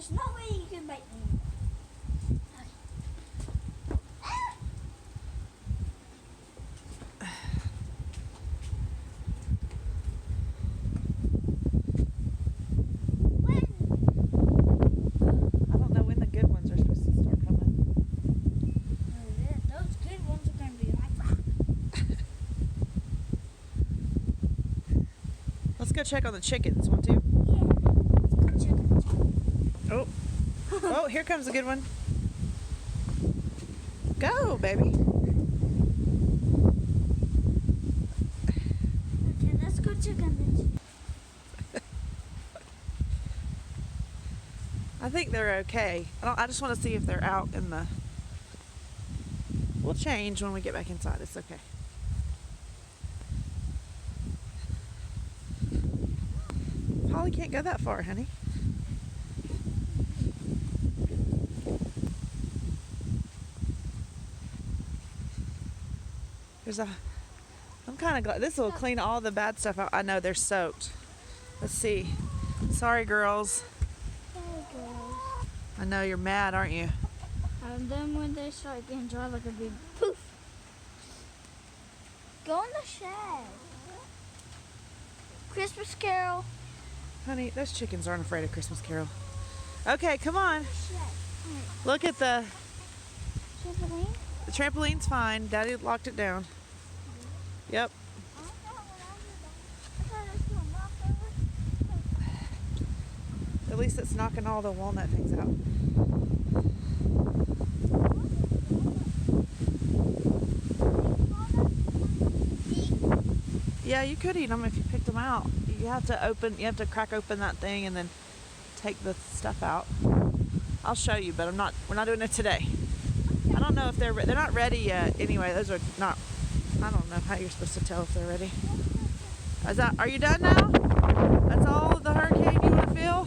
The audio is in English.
There's no way you can bite me. I don't know when the good ones are supposed to start coming. Those good ones are going to be like. Let's go check on the chickens. Want to? Yeah. Let's go check on the Oh. Oh, here comes a good one. Go, baby. Okay, let's go check on this. I think they're okay. I just want to see if they're out in the... We'll change when we get back inside. It's okay. Polly can't go that far, honey. I'm kind of glad. This will clean all the bad stuff out. I know they're soaked. Let's see. Sorry, girls. I know you're mad, aren't you? And then when they start getting dry, like a big poof. Go in the shed. Christmas Carol. Honey, those chickens aren't afraid of Christmas Carol. Okay, come on. Shed. Look at the Trampoline? The trampoline's fine. Daddy locked it down. Yep. At least it's knocking all the walnut things out. Yeah, you could eat them if you picked them out. You have to crack open that thing and then take the stuff out. I'll show you, but we're not doing it today. I don't know if they're not ready yet. Anyway, those are not, I don't know how you're supposed to tell if they're ready. Are you done now? That's all of the hurricane you want to feel?